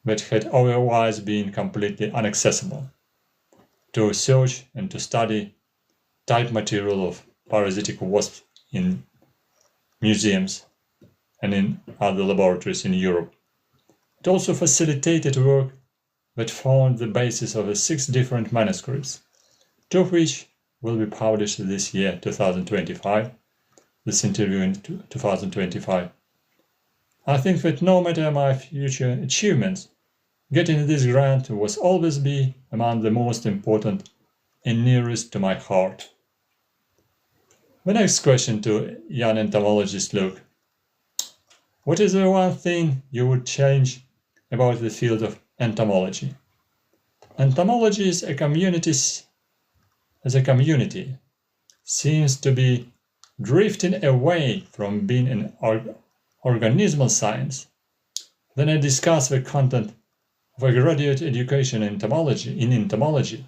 [SPEAKER 1] that had otherwise been completely inaccessible, to research and to study type material of parasitic wasps in museums and in other laboratories in Europe. It also facilitated work that formed the basis of 6 different manuscripts, 2 of which will be published this year, 2025, this interview in 2025. I think that no matter my future achievements, getting this grant was always be among the most important and nearest to my heart. The next question to young entomologist Luke. What is the one thing you would change about the field of entomology? Entomology as a community seems to be drifting away from being an organismal science. Then I discussed the content of a graduate education in entomology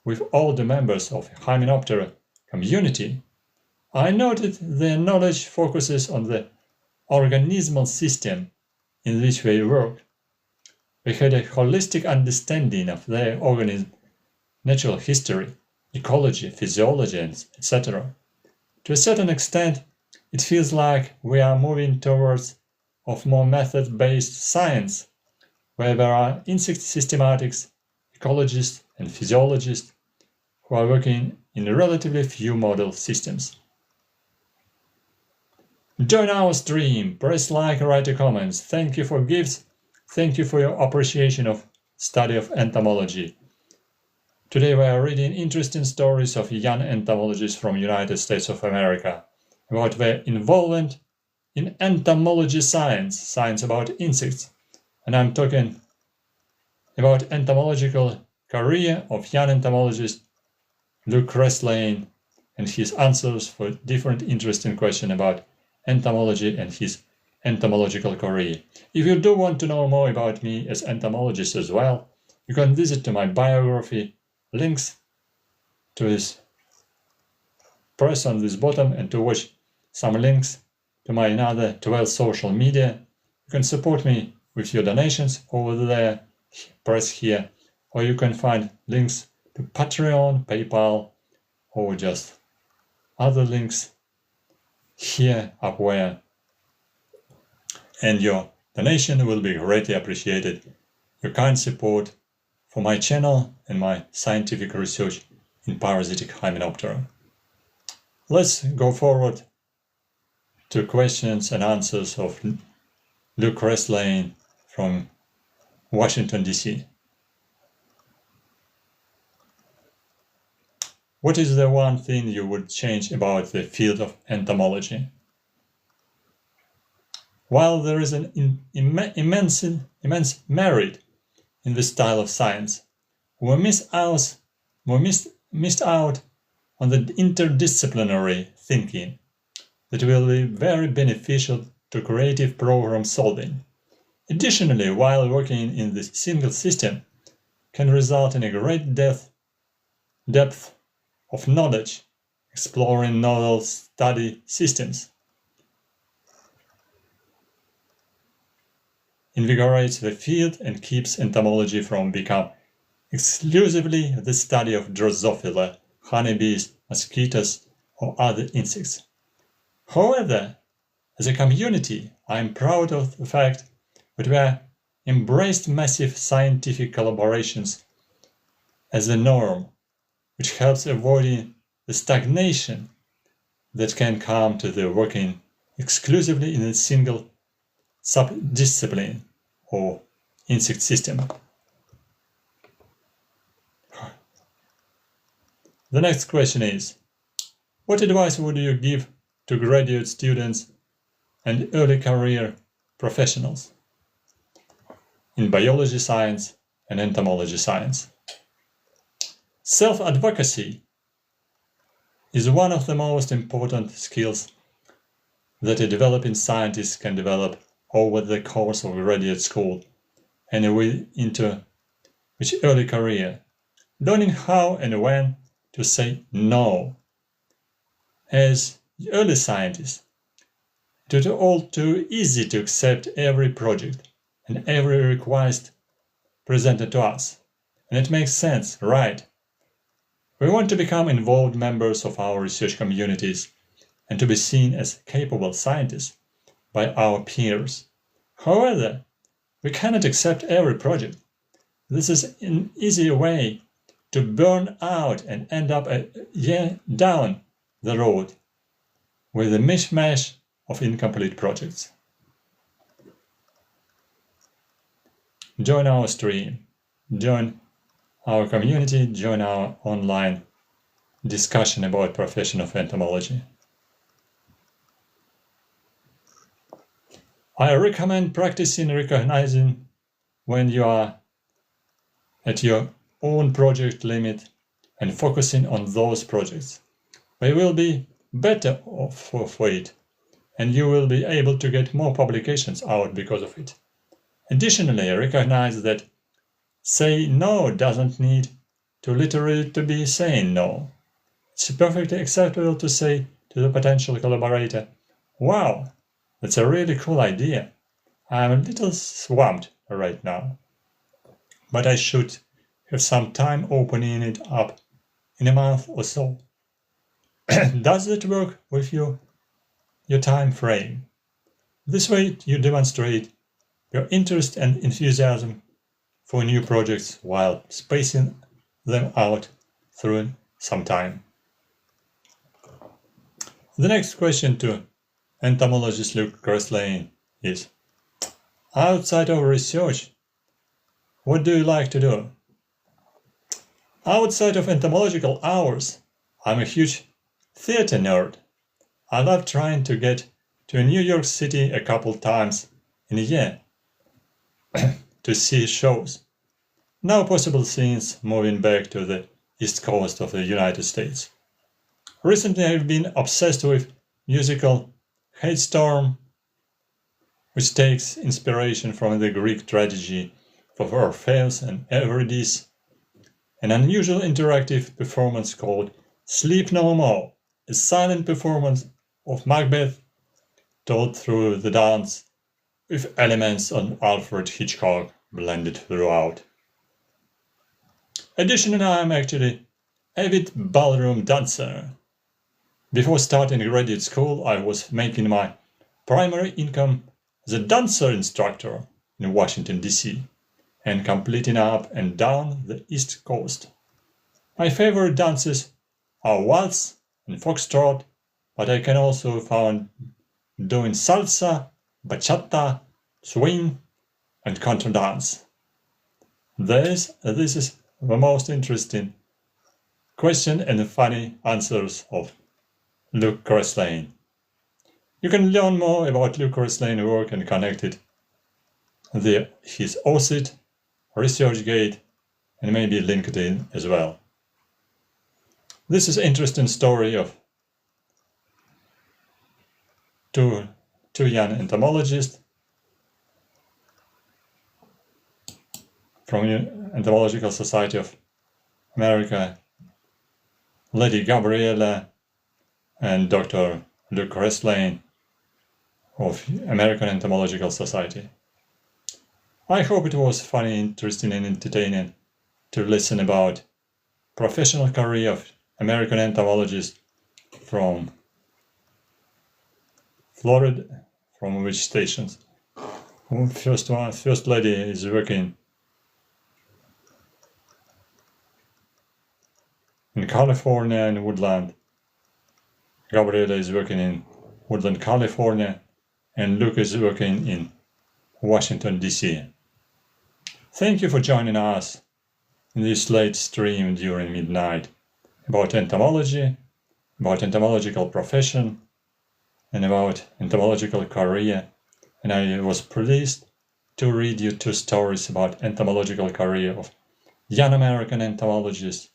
[SPEAKER 1] with all the members of the Hymenoptera community. I noted their knowledge focuses on the organismal system in which they work. They had a holistic understanding of their organism, natural history, ecology, physiology, etc. To a certain extent, it feels like we are moving towards more method-based science, where there are insect systematics, ecologists, and physiologists who are working in relatively few model systems. Join our stream, press like, write a comment. Thank you for gifts. Thank you for your appreciation of study of entomology. Today we are reading interesting stories of young entomologists from United States of America about their involvement in entomology science about insects. And I'm talking about entomological career of young entomologist Luke Kreslane and his answers for different interesting questions about entomology and his entomological career. If you do want to know more about me as entomologist as well, you can visit to my biography, links to this, press on this bottom and to watch some links to my another 12 social media. You can support me with your donations over there, press here, or you can find links to Patreon, PayPal, or just other links here up where, and your donation will be greatly appreciated. Your kind support for my channel and my scientific research in parasitic Hymenoptera. Let's go forward to questions and answers of Luke Kreslane from Washington, D.C. What is the one thing you would change about the field of entomology? While there is an immense merit in this style of science, we missed out on the interdisciplinary thinking that will be very beneficial to creative problem solving. Additionally, while working in this single system can result in a great depth of knowledge, exploring novel study systems, invigorates the field and keeps entomology from becoming exclusively the study of Drosophila, honeybees, mosquitoes, or other insects. However, as a community, I am proud of the fact that we have embraced massive scientific collaborations as the norm, which helps avoiding the stagnation that can come to the working exclusively in a single subdiscipline or insect system. The next question is, what advice would you give to graduate students and early career professionals in biology science and entomology science? Self-advocacy is one of the most important skills that a developing scientist can develop over the course of graduate school and into which early career. Learning how and when to say no. As early scientists, it was all too easy to accept every project and every request presented to us. And it makes sense, right? We want to become involved members of our research communities and to be seen as capable scientists by our peers. However, we cannot accept every project. This is an easy way to burn out and end up a year down the road with a mishmash of incomplete projects. Join our stream, join our community, join our online discussion about profession of entomology. I recommend practicing recognizing when you are at your own project limit and focusing on those projects. We will be better off for it, and you will be able to get more publications out because of it. Additionally, recognize that say no doesn't need to literally to be saying no. It's perfectly acceptable to say to the potential collaborator, "Wow, that's a really cool idea. I'm a little swamped right now, but I should have some time opening it up in a month or so." Does that work with your time frame? This way you demonstrate your interest and enthusiasm for new projects while spacing them out through some time. The next question to entomologist Luke Cresslane is, outside of research, what do you like to do? Outside of entomological hours, I'm a huge theater nerd. I love trying to get to New York City a couple times in a year to see shows. Now possible since moving back to the East Coast of the United States. Recently I've been obsessed with musical Hailstorm, which takes inspiration from the Greek tragedy of Orpheus and Eurydice, an unusual interactive performance called Sleep No More, a silent performance of Macbeth told through the dance with elements of Alfred Hitchcock blended throughout. Additionally, I am actually avid ballroom dancer. Before starting graduate school, I was making my primary income as a dancer instructor in Washington, D.C., and completing up and down the East Coast. My favorite dances are waltz and foxtrot, but I can also find doing salsa, bachata, swing, and contra dance. This is the most interesting question and the funny answers of Luke Cresslane. You can learn more about Luke Cresslane's work and connect it his OSIT, ResearchGate, and maybe LinkedIn as well. This is an interesting story of two young entomologists from Entomological Society of America, Lady Gabriella and Dr. Luke Cresslane of American Entomological Society. I hope it was funny, interesting and entertaining to listen about professional career of American entomologists from Florida, from which stations. First lady is working in California in Woodland. Gabriela is working in Woodland, California, and Luke is working in Washington, D.C. Thank you for joining us in this late stream during midnight about entomology, about entomological profession, and about entomological career. And I was pleased to read you two stories about entomological career of young American entomologists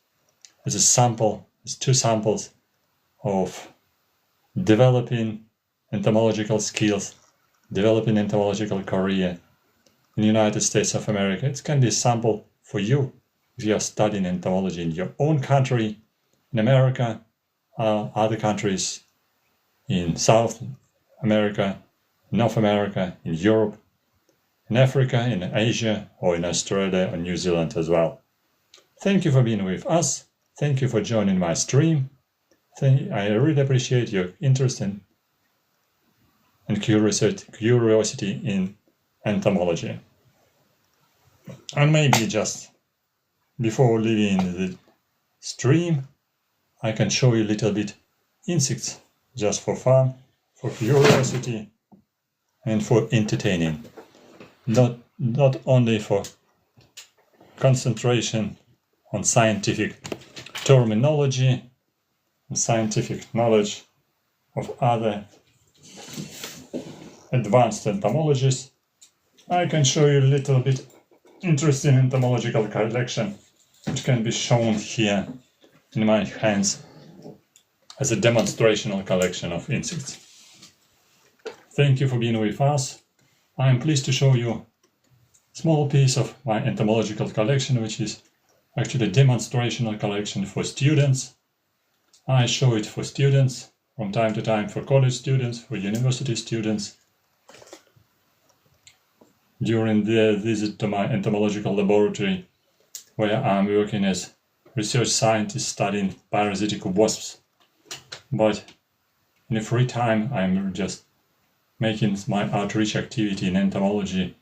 [SPEAKER 1] as two samples of developing entomological skills, developing entomological career in the United States of America. It can be a sample for you if you are studying entomology in your own country, in America, other countries in South America, North America, in Europe, in Africa, in Asia, or in Australia or New Zealand as well. Thank you for being with us. Thank you for joining my stream. I really appreciate your interest and curiosity in entomology. And maybe just before leaving the stream, I can show you a little bit insects, just for fun, for curiosity, and for entertaining. Not only for concentration on scientific terminology and scientific knowledge of other advanced entomologists, I can show you a little bit interesting entomological collection which can be shown here in my hands as a demonstrational collection of insects. Thank you for being with us. I am pleased to show you a small piece of my entomological collection, which is actually a demonstrational collection for students. I show it for students from time to time, for college students, for university students. During their visit to my entomological laboratory, where I'm working as research scientist studying parasitic wasps. But in the free time, I'm just making my outreach activity in entomology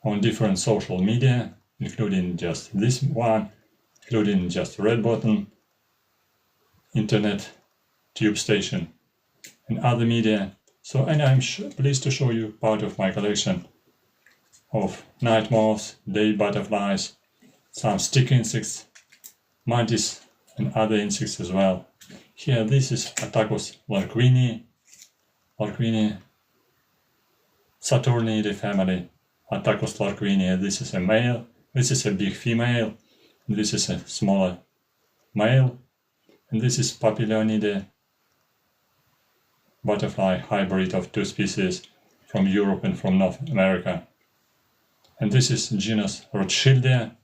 [SPEAKER 1] on different social media, including just this one, including just Red Button, internet, tube station, and other media. And I'm pleased to show you part of my collection of night moths, day butterflies, some stick insects, mantis, and other insects as well. Here, this is Attacus larquini, Saturniidae family, Attacus larquini. This is a male, this is a big female, this is a smaller male, and this is Papilionidae butterfly hybrid of two species from Europe and from North America. And this is genus Rothschildia,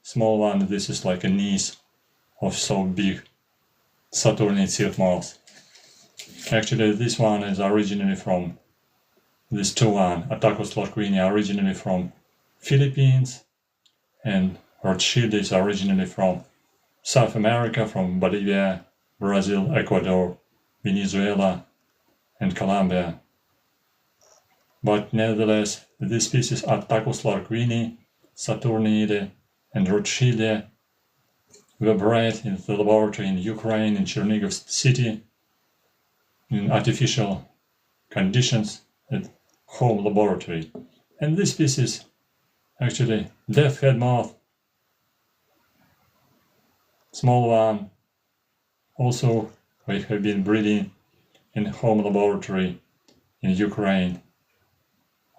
[SPEAKER 1] small one. This is like a niece of so big Saturnid silk moth. Actually, this one is originally from this one, Attacus larquini, originally from Philippines, and Rothschild is originally from South America, from Bolivia, Brazil, Ecuador, Venezuela, and Colombia. But nevertheless, these species Attacus larquini, Saturniidae, and Rothschildia were bred in the laboratory in Ukraine, in Chernihiv city, in artificial conditions at home laboratory. And this species, actually, death head moth, small one, also we have been breeding in home laboratory in Ukraine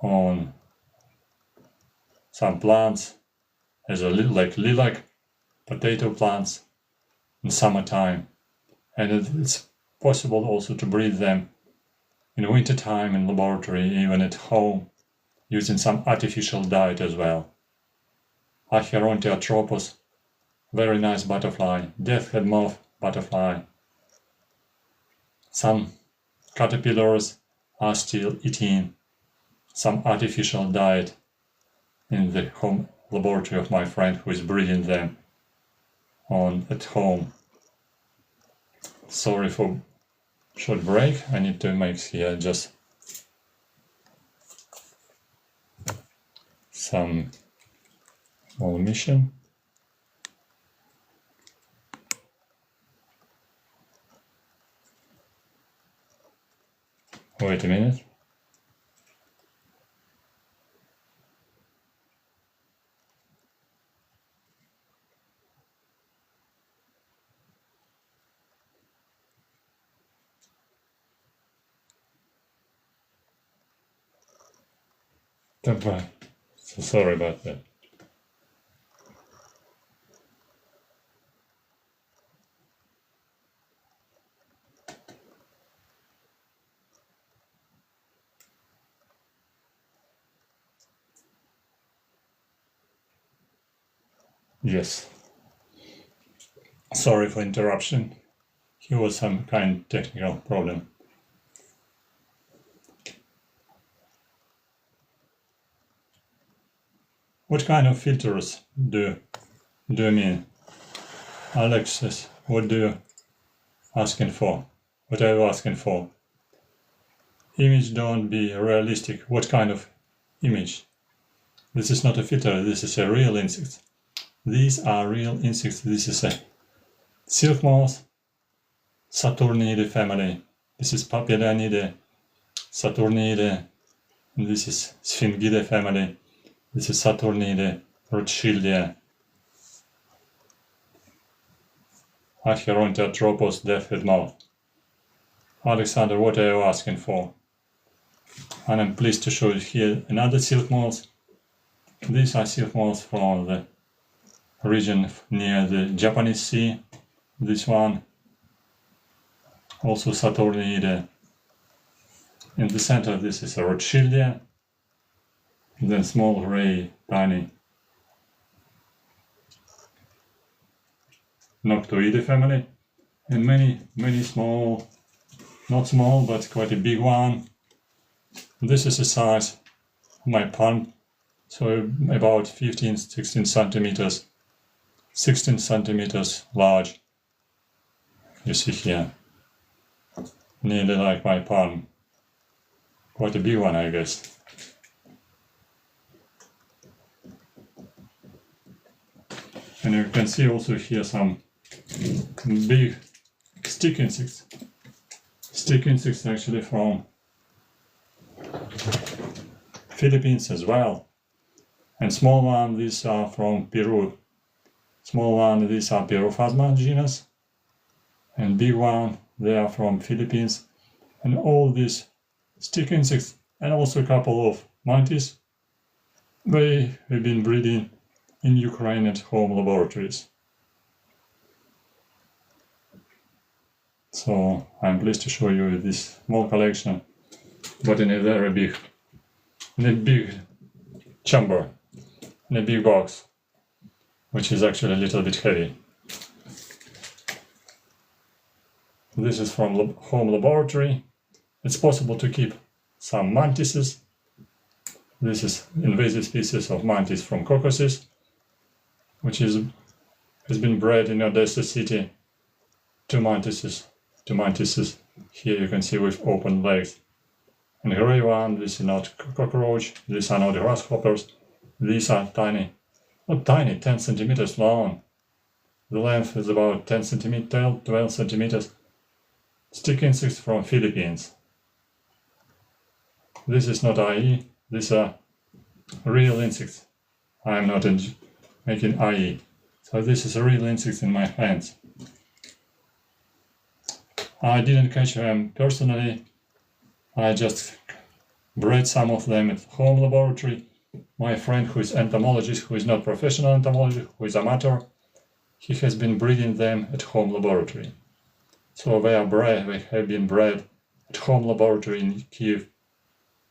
[SPEAKER 1] on some plants as a little like lilac, potato plants in summertime, and it's possible also to breed them in wintertime in laboratory, even at home, using some artificial diet as well. Acherontiatropus, very nice butterfly, death head moth butterfly. Some caterpillars are still eating some artificial diet in the home laboratory of my friend who is breeding them at home. Sorry for short break. I need to make here just some small mission. Wait a minute. So sorry about that. Yes. Sorry for interruption. Here was some kind of technical problem. What kind of filters do you mean? Alexis, what do you asking for? What are you asking for? Image don't be realistic. What kind of image? This is not a filter, this is a real insect. These are real insects. This is a silk moth, Saturniidae family. This is Papillionidae, Saturniidae. This is Sphingidae family. This is Saturniidae, Rothschildia. Acherontiatropos, deaf-head moth. Alexander, what are you asking for? And I'm pleased to show you here another silk moth. These are silk moths from the region near the Japanese Sea. This one, also Saturniidae. In the center, this is a Rothschildia. Then small gray, tiny Noctuidae family, and many small, not small, but quite a big one. This is the size of my palm, so about 16 centimeters, 16 centimeters large. You see here, nearly like my palm. Quite a big one, I guess. And you can see also here some big stick insects. Stick insects actually from Philippines as well. And small one, these are from Peru. Small one, these are Pyrophasma genus. And big one, they are from Philippines. And all these stick insects, and also a couple of mantis, they have been breeding in Ukraine at home laboratories. So I'm pleased to show you this small collection, but in a very big, chamber, in a big box, which is actually a little bit heavy. This is from home laboratory. It's possible to keep some mantises. This is invasive species of mantis from Caucasus, which has been bred in Odessa city. Two mantises. Here you can see with open legs. And the gray one, this is not cockroach, these are not grasshoppers. These are tiny, not tiny, 10 centimeters long. The length is about 10 centimeters, 12 centimeters. Stick insects from Philippines. This is not IE, these are real insects. I am not making IE. So this is a real insect in my hands. I didn't catch them personally. I just bred some of them at home laboratory. My friend who is entomologist, who is not professional entomologist, who is amateur, he has been breeding them at home laboratory. So they have been bred at home laboratory in Kyiv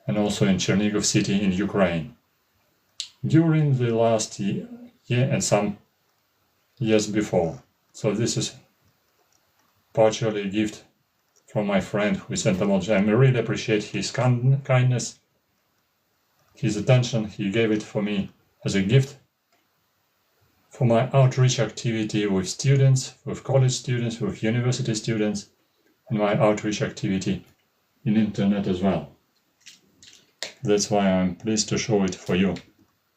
[SPEAKER 1] and also in Chernihiv city in Ukraine. During the last year and some years before. So this is partially a gift from my friend who is entomologist. I really appreciate his kindness, his attention. He gave it for me as a gift for my outreach activity with students, with college students, with university students, and my outreach activity in internet as well. That's why I'm pleased to show it for you,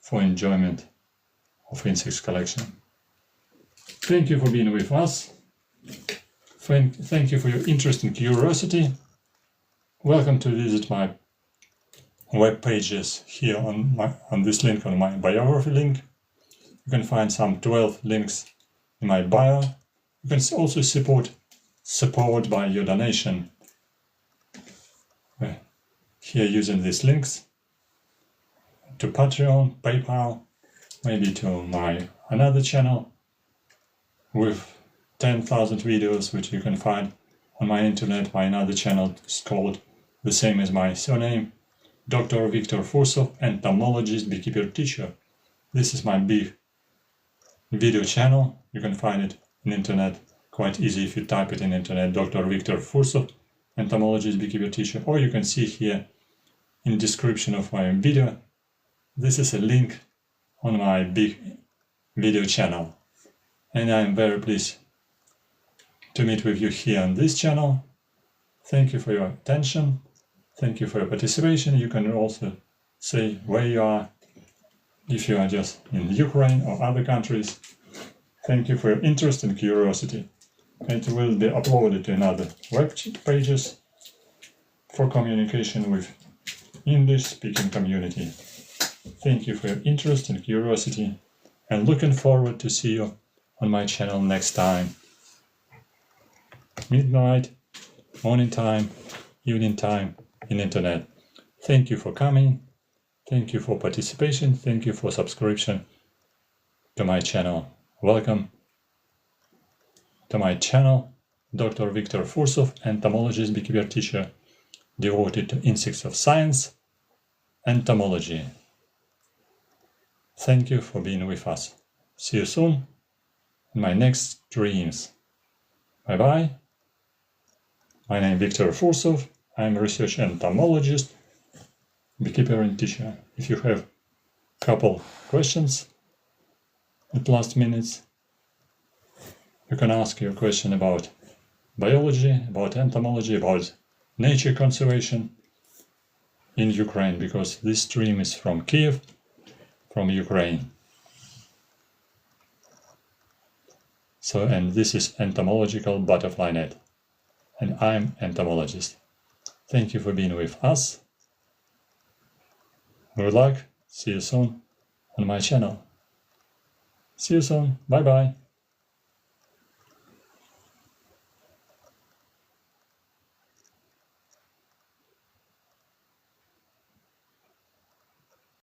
[SPEAKER 1] for enjoyment of insects collection. Thank you for being with us. Thank you for your interest and curiosity. Welcome to visit my web pages here on this link, on my biography link. You can find some 12 links in my bio. You can also support by your donation here using these links to Patreon, PayPal, maybe to my another channel with 10,000 videos, which you can find on my internet. My another channel is called the same as my surname, Dr. Victor Fursov, Entomologist, Beekeeper teacher. This is my big video channel. You can find it in internet. Quite easy if you type it in internet, Dr. Victor Fursov, entomologist, beekeeper teacher, or you can see here in description of my video. This is a link on my big video channel. And I'm very pleased to meet with you here on this channel. Thank you for your attention. Thank you for your participation. You can also say where you are, if you are just in Ukraine or other countries. Thank you for your interest and curiosity. It will be uploaded to another web pages for communication with English-speaking community. Thank you for your interest and curiosity, and looking forward to see you on my channel next time. Midnight, morning time, evening time in internet. Thank you for coming. Thank you for participation. Thank you for subscription to my channel. Welcome to my channel, Dr. Victor Fursov, entomologist, beekeeper teacher, devoted to insects of science, entomology. Thank you for being with us. See you soon in my next streams. Bye-bye. My name is Victor Fursov. I'm a research entomologist, beekeeper and teacher. If you have a couple questions at last minutes, you can ask your question about biology, about entomology, about nature conservation in Ukraine, because this stream is from Kyiv, from Ukraine. So, and this is Entomological Butterfly Net, and I'm entomologist. Thank you for being with us. Good luck. See you soon on my channel. See you soon. Bye bye.